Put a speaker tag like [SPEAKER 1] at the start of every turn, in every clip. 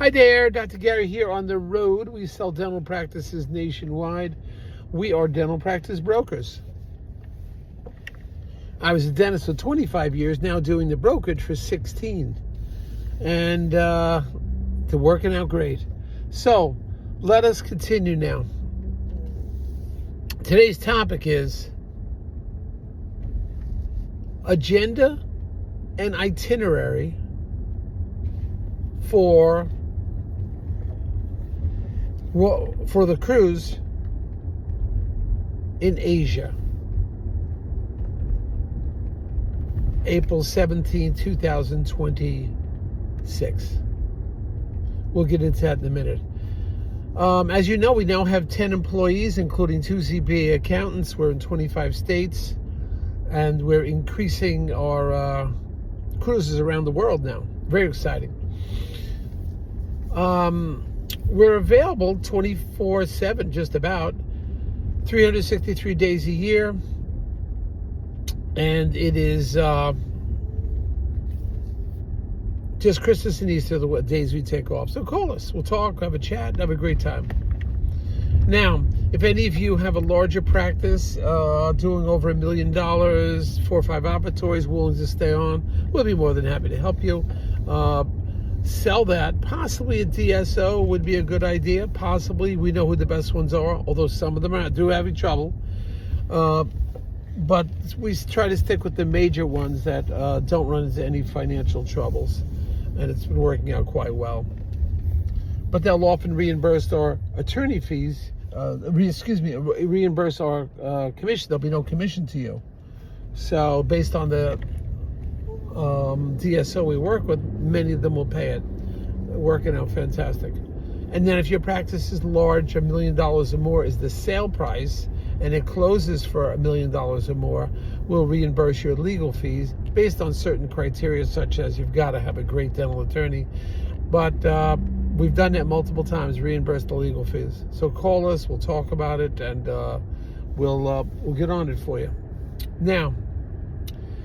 [SPEAKER 1] Hi there, Dr. Gary here on the road. We sell dental practices nationwide. We are dental practice brokers. I was a dentist for 25 years, now doing the brokerage for 16. And they're working out great. So let us continue now. Today's topic is agenda and itinerary for the cruise in Asia, April 17, 2026. We'll get into that in a minute. As you know, we now have 10 employees, including 2 CPA accountants. We're in 25 states, and we're increasing our cruises around the world now. Very exciting. We're available 24/7, just about 363 days a year, and it is just Christmas and Easter the days we take off. So call us, we'll talk, have a chat, have a great time. Now, if any of you have a larger practice doing over $1 million, 4 or 5 operatories, willing to stay on, we'll be more than happy to help you sell that. Possibly a DSO would be a good idea. Possibly. We know who the best ones are, although some of them do having trouble. But we try to stick with the major ones that don't run into any financial troubles. And it's been working out quite well. But they'll often reimburse our attorney fees. Reimburse our commission. There'll be no commission to you. So based on the DSO we work with, many of them will pay it. Working out fantastic. And then if your practice is large, $1 million or more is the sale price, and it closes for $1 million or more, we'll reimburse your legal fees based on certain criteria, such as you've got to have a great dental attorney. But we've done that multiple times, reimburse the legal fees. So call us, we'll talk about it, and we'll get on it for you. Now,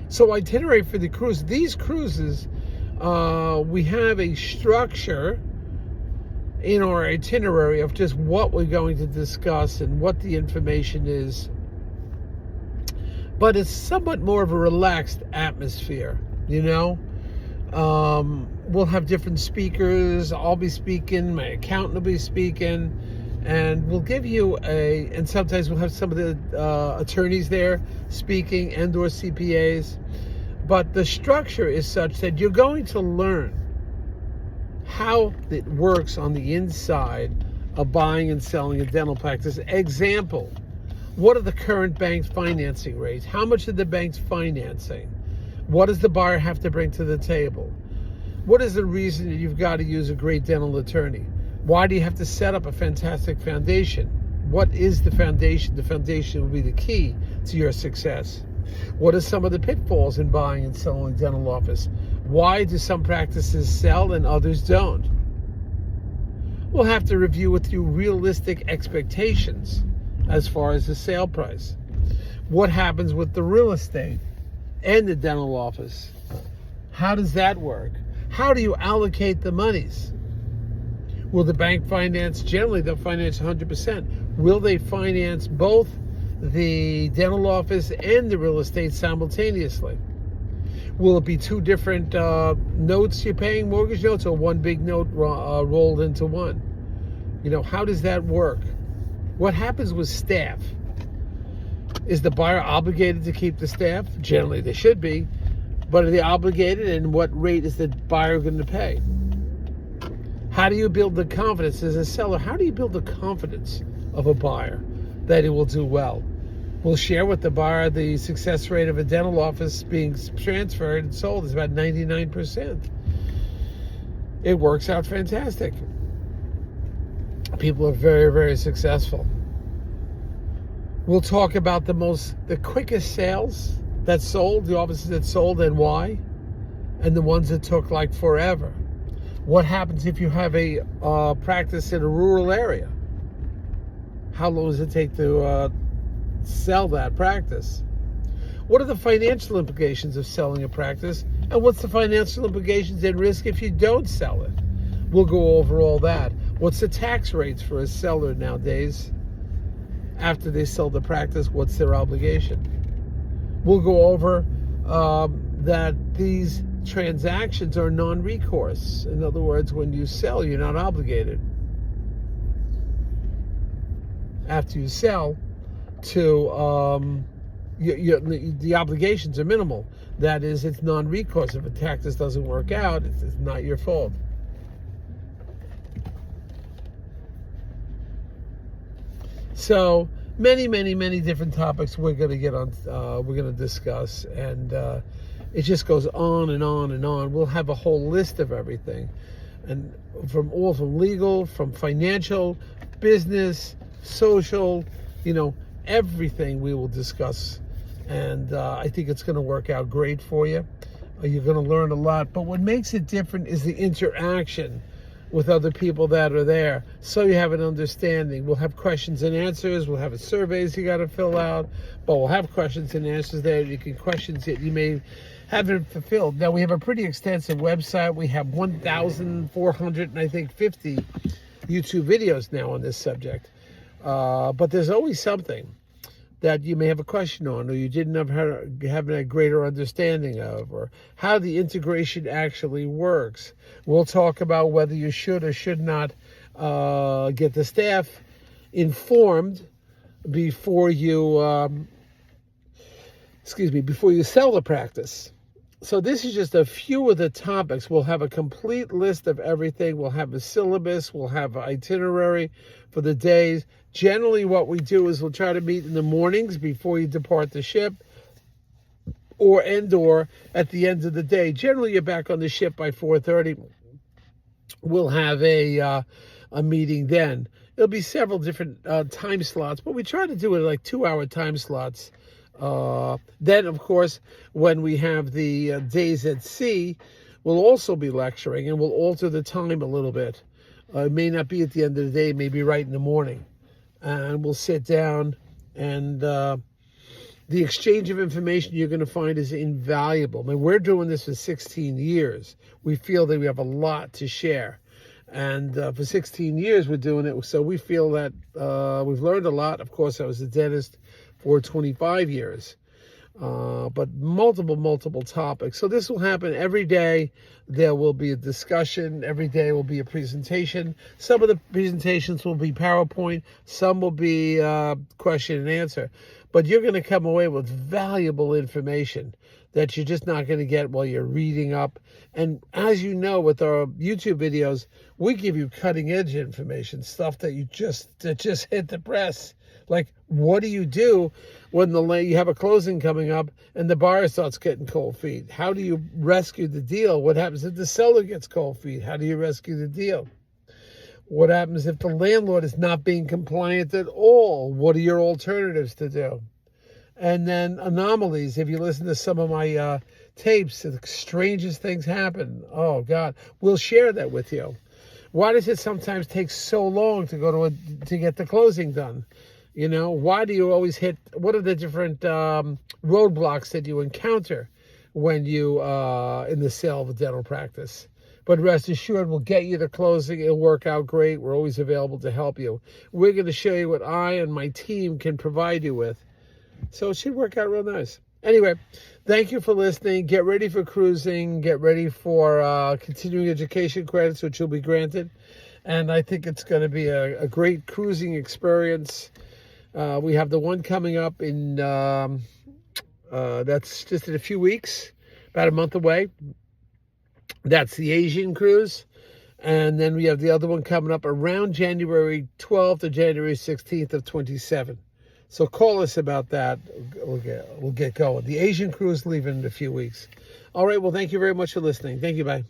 [SPEAKER 1] so itinerary for the cruise. These cruises, we have a structure in our itinerary of just what we're going to discuss and what the information is. But it's somewhat more of a relaxed atmosphere, you know. We'll have different speakers. I'll be speaking, my accountant will be speaking, and we'll give you and sometimes we'll have some of the attorneys there speaking and or CPAs. But the structure is such that you're going to learn how it works on the inside of buying and selling a dental practice. Example, what are the current bank's financing rates? How much are the banks financing? What does the buyer have to bring to the table? What is the reason that you've got to use a great dental attorney? Why do you have to set up a fantastic foundation? What is the foundation? The foundation will be the key to your success. What are some of the pitfalls in buying and selling a dental office? Why do some practices sell and others don't? We'll have to review with you realistic expectations as far as the sale price. What happens with the real estate and the dental office? How does that work? How do you allocate the monies? Will the bank finance? Generally, they'll finance 100%. Will they finance both the dental office and the real estate simultaneously? Will it be 2 different notes you're paying, mortgage notes, or one big note rolled into one? You know, how does that work? What happens with staff? Is the buyer obligated to keep the staff? Generally, they should be. But are they obligated, and what rate is the buyer going to pay? How do you build the confidence as a seller? How do you build the confidence of a buyer that it will do well? We'll share with the buyer the success rate of a dental office being transferred and sold is about 99%. It works out fantastic. People are very, very successful. We'll talk about the quickest sales that sold, the offices that sold and why, and the ones that took like forever. What happens if you have a practice in a rural area? How long does it take to sell that practice? What are the financial implications of selling a practice? And what's the financial implications and risk if you don't sell it? We'll go over all that. What's the tax rates for a seller nowadays? After they sell the practice, what's their obligation? We'll go over that these transactions are non-recourse. In other words, when you sell, you're not obligated. After you sell, the obligations are minimal. That is, it's non-recourse. If a practice doesn't work out, it's not your fault. So many different topics we're going to get on. We're going to discuss, and it just goes on and on and on. We'll have a whole list of everything, and from legal, from financial, business, social, everything we will discuss. And I think it's going to work out great for you. You're going to learn a lot. But what makes it different is the interaction with other people that are there, so you have an understanding. We'll have questions and answers. We'll have surveys you got to fill out, but we'll have questions and answers there. You can questions that you may haven't fulfilled. Now, we have a pretty extensive website. We have 1,400 and I think 50 YouTube videos now on this subject. But there's always something that you may have a question on, or you didn't have a greater understanding of, or how the integration actually works. We'll talk about whether you should or should not get the staff informed before you, before you sell the practice. So this is just a few of the topics. We'll have a complete list of everything. We'll have a syllabus. We'll have an itinerary for the days. Generally, what we do is we'll try to meet in the mornings before you depart the ship, or at the end of the day. Generally, you're back on the ship by 4:30. We'll have a meeting then. It'll be several different time slots, but we try to do it like 2-hour time slots. Then, of course, when we have the days at sea, we'll also be lecturing, and we'll alter the time a little bit. It may not be at the end of the day, it may be right in the morning. And we'll sit down, and the exchange of information you're going to find is invaluable. I mean, we're doing this for 16 years. We feel that we have a lot to share. And for 16 years, we're doing it. So we feel that we've learned a lot. Of course, I was a dentist for 25 years, but multiple topics. So this will happen every day. There will be a discussion. Every day will be a presentation. Some of the presentations will be PowerPoint. Some will be question and answer. But you're going to come away with valuable information that you're just not going to get while you're reading up. And as you know, with our YouTube videos, we give you cutting edge information, stuff that just hit the press. Like, what do you do when you have a closing coming up and the buyer starts getting cold feet? How do you rescue the deal? What happens if the seller gets cold feet? How do you rescue the deal? What happens if the landlord is not being compliant at all? What are your alternatives to do? And then anomalies. If you listen to some of my tapes, the strangest things happen. Oh, God. We'll share that with you. Why does it sometimes take so long to get the closing done? Why do you always what are the different roadblocks that you encounter when you in the sale of a dental practice? But rest assured, we'll get you the closing. It'll work out great. We're always available to help you. We're going to show you what I and my team can provide you with. So it should work out real nice. Anyway, thank you for listening. Get ready for cruising. Get ready for continuing education credits, which you'll be granted. And I think it's going to be a great cruising experience. We have the one coming up in, that's just in a few weeks, about a month away. That's the Asian cruise. And then we have the other one coming up around January 12th or January 16th of 27. So call us about that. We'll get going. The Asian cruise leaving in a few weeks. All right. Well, thank you very much for listening. Thank you. Bye.